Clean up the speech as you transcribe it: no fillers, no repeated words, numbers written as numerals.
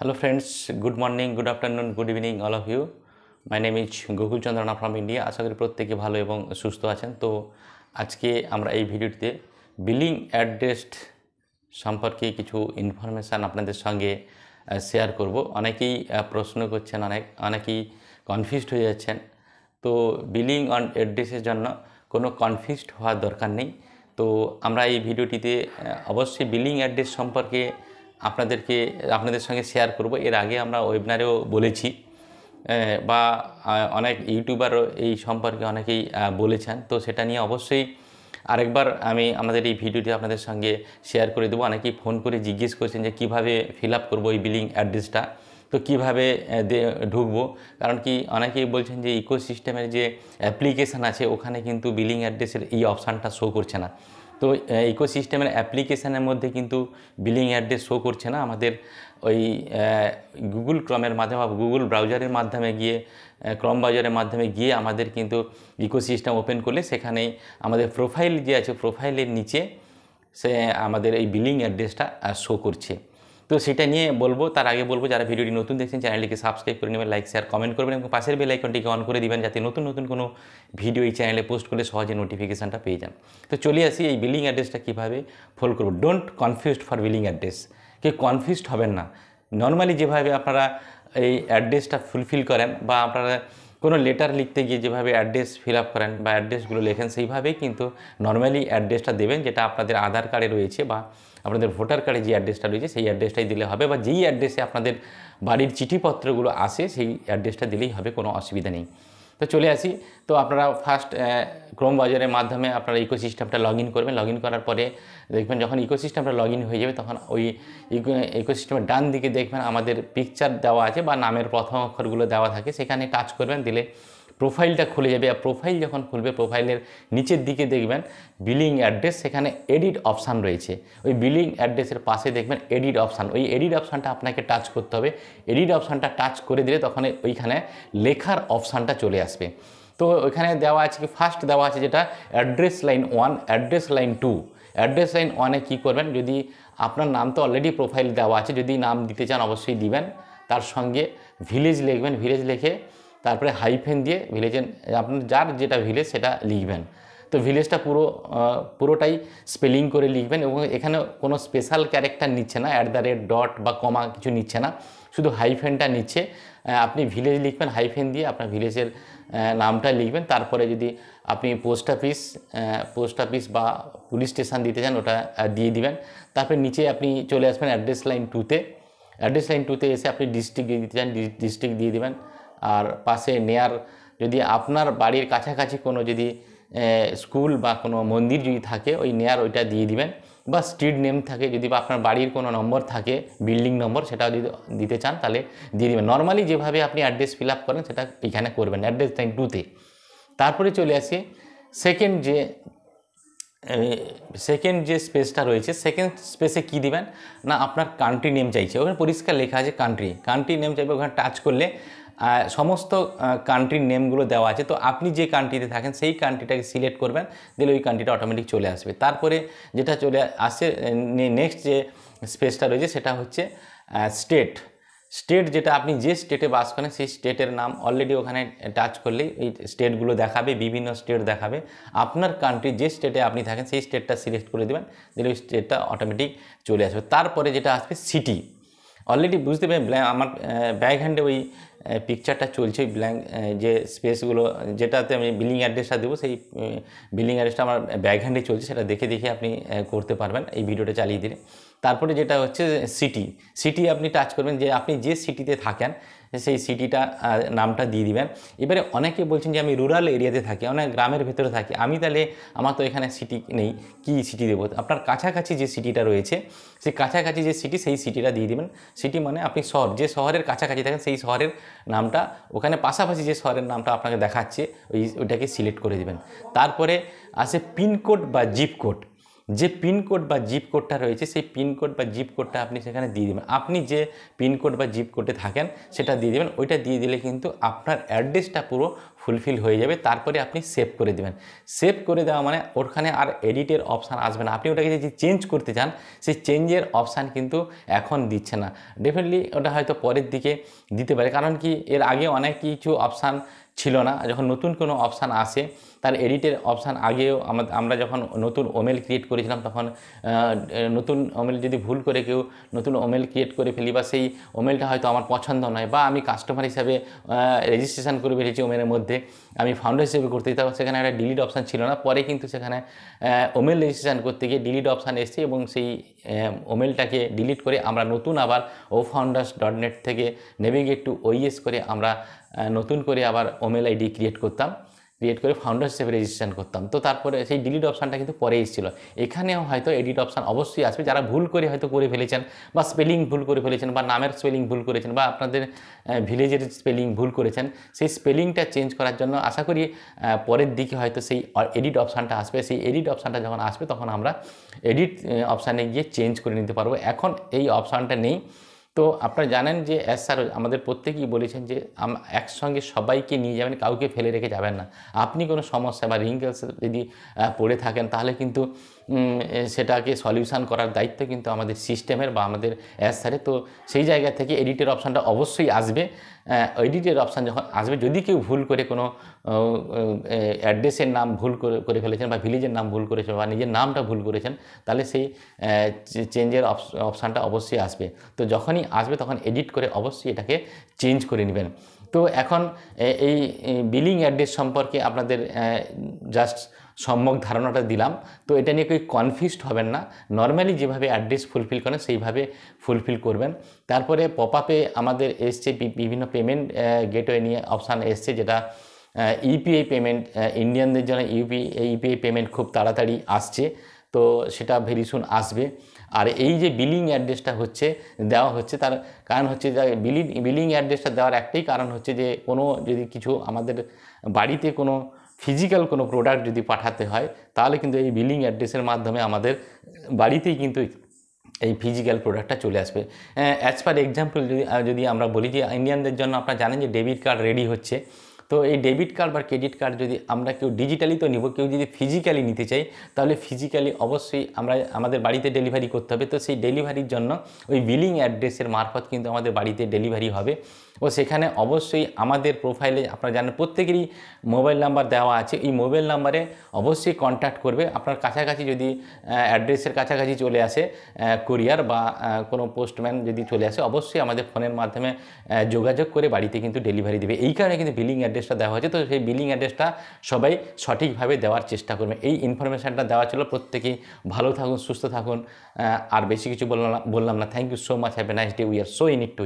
Hello friends, good morning, good afternoon, good evening all of you. My name is Gokul Chandrana from India. আশা করি প্রত্যেকে ভালো এবং সুস্থ আছেন। তো আজকে আমরা এই ভিডিওতে বিলিং অ্যাড্রেস সম্পর্কে কিছু ইনফরমেশান আপনাদের সঙ্গে শেয়ার করব। অনেকেই প্রশ্ন করছেন, অনেকেই কনফিউজড হয়ে যাচ্ছেন। তো বিলিং অন অ্যাড্রেসের জন্য কোনো কনফিউজড হওয়ার দরকার নেই। তো আমরা এই ভিডিওটিতে অবশ্যই বিলিং অ্যাড্রেস সম্পর্কে আপনাদের সঙ্গে শেয়ার করব। এর আগে আমরা ওয়েবিনারেও বলেছি বা অনেক ইউটিউবারও এই সম্পর্কে অনেকেই বলেছেন। তো সেটা নিয়ে অবশ্যই আরেকবার আমি আমাদের এই ভিডিওটি আপনাদের সঙ্গে শেয়ার করে দেবো। অনেকেই ফোন করে জিজ্ঞেস করছেন যে কীভাবে ফিল আপ করবো এই বিলিং অ্যাড্রেসটা, তো কীভাবে ঢুকবো। কারণ কি অনেকেই বলছেন যে ইকোসিস্টেমের যে অ্যাপ্লিকেশান আছে ওখানে কিন্তু বিলিং অ্যাড্রেসের এই অপশানটা শো করছে না। তো ইকোসিস্টেমের অ্যাপ্লিকেশানের মধ্যে কিন্তু বিলিং অ্যাড্রেস শো করছে না। আমাদের ওই গুগল ক্রমের মাধ্যমে বা গুগল ব্রাউজারের মাধ্যমে গিয়ে ক্রম ব্রাউজারের মাধ্যমে গিয়ে আমাদের কিন্তু ইকোসিস্টেম ওপেন করলে সেখানেই আমাদের প্রোফাইল যে আছে প্রোফাইলের নিচে সে আমাদের এই বিলিং অ্যাড্রেসটা শো করছে। তো সেটা নিয়ে বলবো। তার আগে বলবো যারা ভিডিওটি নতুন দেখছেন চ্যানেলটিকে সাবস্ক্রাইব করে নেবেন, লাইক শেয়ার কমেন্ট করবেন এবং পাশের বেল আইকনটিকে অন করে দিবেন যাতে নতুন নতুন কোনো ভিডিও এই চ্যানেলে পোস্ট করলে সহজে নোটিফিকেশানটা পেয়ে যান। তো চলে আসি এই বিলিং অ্যাড্রেসটা কীভাবে ফলো করবো। Don't confused for billing address, কেউ কনফিউজড হবেন না। নর্মালি যেভাবে আপনারা এই অ্যাড্রেসটা ফুলফিল করেন বা আপনারা কোনো লেটার লিখতে গিয়ে যেভাবে অ্যাড্রেস ফিল আপ করেন বা অ্যাড্রেসগুলো লেখেন সেইভাবেই কিন্তু নর্মালি অ্যাড্রেসটা দেবেন, যেটা আপনাদের আধার কার্ডে রয়েছে বা আপনাদের ভোটার কার্ডে যে অ্যাড্রেসটা রয়েছে সেই অ্যাড্রেসটাই দিলে হবে, বা যেই অ্যাড্রেসে আপনাদের বাড়ির চিঠিপত্রগুলো আসে সেই অ্যাড্রেসটা দিলেই হবে, কোনো অসুবিধা নেই। তো চলে আসি। তো আপনারা ফার্স্ট ক্রোম ব্রাউজারের মাধ্যমে আপনারা ইকোসিস্টেমটা লগ ইন করবেন। লগ ইন করার পরে দেখবেন যখন ইকোসিস্টেমটা লগ ইন হয়ে যাবে তখন ওই ইকোসিস্টেমের ডান দিকে দেখবেন আমাদের পিকচার দেওয়া আছে বা নামের প্রথম অক্ষরগুলো দেওয়া থাকে, সেখানে টাচ করবেন, দিলে প্রোফাইলটা খুলে যাবে। আর প্রোফাইল যখন খুলবে প্রোফাইলের নিচের দিকে দেখবেন বিলিং অ্যাড্রেস, সেখানে এডিট অপশান রয়েছে। ওই বিলিং অ্যাড্রেসের পাশে দেখবেন এডিট অপশান, ওই এডিট অপশানটা আপনাকে টাচ করতে হবে। এডিট অপশানটা টাচ করে দিলে তখন ওইখানে লেখার অপশানটা চলে আসবে। তো ওইখানে দেওয়া আছে কি, ফার্স্ট দেওয়া আছে যেটা address line 1, address line 2। Address line 1-এ কী করবেন, যদি আপনার নাম তো অলরেডি প্রোফাইল দেওয়া আছে, যদি নাম দিতে চান অবশ্যই দিবেন। তার সঙ্গে ভিলেজ লিখবেন, ভিলেজ লিখে তারপরে হাইফেন দিয়ে ভিলেজের আপনার যার যেটা ভিলেজ সেটা লিখবেন। তো ভিলেজটা পুরোটাই স্পেলিং করে লিখবেন এবং এখানে কোনো স্পেশাল ক্যারেক্টার নিচ্ছে না, @ ডট বা কমা কিছু নিচ্ছে না, শুধু হাইফেনটা নিচ্ছে। আপনি ভিলেজ লিখবেন হাইফেন দিয়ে, আপনার ভিলেজের নামটা লিখবেন। তারপরে যদি আপনি পোস্ট অফিস বা পুলিশ স্টেশন দিতে চান ওটা দিয়ে দিবেন। তারপরে নিচে আপনি চলে আসবেন অ্যাড্রেস লাইন 2-তে। অ্যাড্রেস লাইন 2-তে এসে আপনি ডিস্ট্রিক্ট দিতে চান ডিস্ট্রিক্ট দিয়ে দেবেন। আর পাশে নেয়ার, যদি আপনার বাড়ির কাছাকাছি কোনো যদি স্কুল বা কোনো মন্দির যদি থাকে ওই নেয়ার ওইটা দিয়ে দিবেন, বা স্ট্রিট নেম থাকে যদি বা আপনার বাড়ির কোনো নম্বর থাকে বিল্ডিং নম্বর সেটাও যদি দিতে চান তাহলে দিয়ে দিবেন। নর্মালি যেভাবে আপনি অ্যাড্রেস ফিল আপ করেন সেটা এখানে করবেন অ্যাড্রেস লাইন 2-তে। তারপরে চলে আসি সেকেন্ড যে স্পেসটা রয়েছে, সেকেন্ড স্পেসে কী দিবেন না, আপনার কান্ট্রি নেম চাইছে, ওখানে পরিষ্কার লেখা আছে কান্ট্রি নেম চাইবে। ওখানে টাচ করলে সমস্ত কান্ট্রির নেমগুলো দেওয়া আছে। তো আপনি যে কান্ট্রিতে থাকেন সেই কান্ট্রিটাকে সিলেক্ট করবেন, দিলে ওই কান্ট্রিটা অটোমেটিক চলে আসবে। তারপরে যেটা চলে আসে নেক্সট যে স্পেসটা রয়েছে সেটা হচ্ছে স্টেট, যেটা আপনি যে স্টেটে বাস করেন সেই স্টেটের নাম অলরেডি ওখানে টাচ করলেই এই স্টেটগুলো দেখাবে, বিভিন্ন স্টেট দেখাবে। আপনার কান্ট্রি যে স্টেটে আপনি থাকেন সেই স্টেটটা সিলেক্ট করে দেবেন, দিলে ওই স্টেটটা অটোমেটিক চলে আসবে। তারপরে যেটা আসবে সিটি, অলরেডি বুঝতে পারেন আমার ব্যাক হ্যান্ডে ওই পিকচারটা চলছে, ওই ব্ল্যাঙ্ক যে স্পেসগুলো যেটাতে আমি বিলিং অ্যাড্রেসটা দেবো সেই বিলিং অ্যাড্রেসটা আমার ব্যাক হ্যান্ডে চলছে, সেটা দেখে আপনি করতে পারবেন এই ভিডিওটা চালিয়ে দিলে। তারপরে যেটা হচ্ছে সিটি আপনি টাচ করবেন, যে আপনি যে সিটিতে থাকেন সেই সিটিটা নামটা দিয়ে দিবেন। এবারে অনেকে বলছেন যে আমি রুরাল এরিয়াতে থাকি, অনেক গ্রামের ভেতরে থাকি, আমি তাহলে আমার তো এখানে সিটি নেই, কি সিটি দেবো? আপনার কাছাকাছি যে সিটিটা রয়েছে সেই কাছাকাছি যে সিটি সেই সিটিটা দিয়ে দিবেন। সিটি মানে আপনি শহর, যে শহরের কাছাকাছি থাকেন সেই শহরের নামটা, ওখানে পাশাপাশি যে শহরের নামটা আপনাকে দেখাচ্ছে ওইটাকে সিলেক্ট করে দিবেন। তারপরে আসে পিনকোড বা জিপ কোড। যে পিনকোড বা জিপ কোডটা রয়েছে সেই পিনকোড বা জিপ কোডটা আপনি সেখানে দিয়ে দেবেন। আপনি যে পিনকোড বা জিপ কোডে থাকেন সেটা দিয়ে দেবেন। ওইটা দিয়ে দিলে কিন্তু আপনার অ্যাড্রেসটা পুরো ফুলফিল হয়ে যাবে। তারপরে আপনি সেভ করে দেবেন। সেভ করে দেওয়া মানে ওখানে আর এডিটের অপশান আসবে না। আপনি ওটাকে যদি চেঞ্জ করতে চান সেই চেঞ্জের অপশান কিন্তু এখন দিচ্ছে না। ডেফিনেটলি ওটা হয়তো পরের দিকে দিতে পারে, কারণ কি এর আগে অনেক কিছু অপশান ছিল না। যখন নতুন কোনো অপশান আসে তার এডিটের অপশান আগেও আমরা যখন নতুন ওমেল ক্রিয়েট করেছিলাম তখন নতুন ওমেল যদি ভুল করে কেউ নতুন ওমেল ক্রিয়েট করে ফেলি বা সেই ওমেলটা হয়তো আমার পছন্দ নয় বা আমি কাস্টমার হিসাবে রেজিস্ট্রেশন করে ফেলেছি ওমেলের মধ্যে, আমি ফাউন্ডার হিসেবে করতে দিতাম, সেখানে একটা ডিলিট অপশান ছিল না। পরে কিন্তু সেখানে ওমেল রেজিস্ট্রেশন করতে গিয়ে ডিলিট অপশান এসেছে এবং সেই ওমেলটাকে ডিলিট করে আমরা নতুন আবার ofounders.net থেকে নেভিগেট টু ওইএস করে আমরা নতুন করে আবার ওমেল আইডি ক্রিয়েট করে ফাউন্ডার হিসেবে রেজিস্ট্রেশন করতাম। তো তারপরে সেই ডিলিট অপশানটা কিন্তু পরে এসেছিলো। এখানেও হয়তো এডিট অপশান অবশ্যই আসবে। যারা ভুল করে হয়তো করে ফেলেছেন বা স্পেলিং ভুল করে ফেলেছেন বা নামের স্পেলিং ভুল করেছেন বা আপনাদের ভিলেজের স্পেলিং ভুল করেছেন, সেই স্পেলিংটা চেঞ্জ করার জন্য আশা করি পরের দিকে হয়তো সেই এডিট অপশানটা আসবে। সেই এডিট অপশানটা যখন আসবে তখন আমরা এডিট অপশানে গিয়ে চেঞ্জ করে নিতে পারবো। এখন এই অপশানটা নেই। তো আপনারা জানেন যে স্যার আমাদের প্রত্যেকেই বলেছেন যে একসঙ্গে সবাইকে নিয়ে যাবেন, কাউকে ফেলে রেখে যাবেন না। আপনি কোনো সমস্যা বা রিঙ্কেলস যদি পড়ে থাকেন তাহলে কিন্তু সেটাকে সলিউশন করার দায়িত্ব কিন্তু আমাদের সিস্টেমের বা আমাদের স্যারের। তো সেই জায়গা থেকে এডিটের অপশানটা অবশ্যই আসবে। এডিটের অপশান যখন আসবে, যদি কেউ ভুল করে কোনো অ্যাড্রেসের নাম ভুল করে ফেলেছেন বা ভিলেজের নাম ভুল করেছেন বা নিজের নামটা ভুল করেছেন, তাহলে সেই চেঞ্জের অপশানটা অবশ্যই আসবে। তো যখনই আসবে তখন এডিট করে অবশ্যই এটাকে চেঞ্জ করে নেবেন। তো এখন এই বিলিং অ্যাড্রেস সম্পর্কে আপনাদের জাস্ট সম্যক ধারণাটা দিলাম। তো এটা নিয়ে কেউ কনফিউজড হবেন না। নর্মালি যেভাবে অ্যাড্রেস ফুলফিল করেন সেইভাবে ফুলফিল করবেন। তারপরে পপ আপে আমাদের এসছে বিভিন্ন পেমেন্ট গেটওয়ে নিয়ে অপশান এসছে, যেটা ইউপিআই পেমেন্ট, ইন্ডিয়ানদের জন্য ইউপিআই পেমেন্ট খুব তাড়াতাড়ি আসছে। তো সেটা ভেরি সুন আসবে। আর এই যে বিলিং অ্যাড্রেসটা দেওয়া হচ্ছে, তার কারণ হচ্ছে যে বিলিং অ্যাড্রেসটা দেওয়ার একটাই কারণ হচ্ছে যে কোনো যদি কিছু আমাদের বাড়িতে কোনো ফিজিক্যাল কোনো প্রোডাক্ট যদি পাঠাতে হয় তাহলে কিন্তু এই বিলিং অ্যাড্রেসের মাধ্যমে আমাদের বাড়িতেই কিন্তু এই ফিজিক্যাল প্রোডাক্টটা চলে আসবে। অ্যাজ পার এক্সাম্পল যদি আমরা বলি যে ইন্ডিয়ানদের জন্য আপনারা জানেন যে ডেবিট কার্ড রেডি হচ্ছে। তো এই ডেবিট কার্ড বা ক্রেডিট কার্ড যদি আমরা কেউ ডিজিটালি তো নিব, কেউ যদি ফিজিক্যালি নিতে চাই তাহলে ফিজিক্যালি অবশ্যই আমাদের বাড়িতে ডেলিভারি করতে হবে। তো সেই ডেলিভারির জন্য ওই বিলিং অ্যাড্রেসের মারফত কিন্তু আমাদের বাড়িতে ডেলিভারি হবে। ও সেখানে অবশ্যই আমাদের প্রোফাইলে আপনারা জানেন প্রত্যেকেরই মোবাইল নাম্বার দেওয়া আছে। এই মোবাইল নাম্বারে অবশ্যই কন্ট্যাক্ট করবে। আপনার কাছাকাছি যদি অ্যাড্রেসের কাছাকাছি চলে আসে কুরিয়ার বা কোনো পোস্টম্যান যদি চলে আসে, অবশ্যই আমাদের ফোনের মাধ্যমে যোগাযোগ করে বাড়িতে কিন্তু ডেলিভারি দেবে। এই কারণে কিন্তু বিলিং অ্যাড্রেসটা দেওয়া হয়েছে। তো সেই বিলিং অ্যাড্রেসটা সবাই সঠিকভাবে দেওয়ার চেষ্টা করবে। এই ইনফরমেশানটা দেওয়া ছিল। প্রত্যেকেই ভালো থাকুন, সুস্থ থাকুন। আর বেশি কিছু বললাম না। Thank you so much. Have a nice day. We are so in it two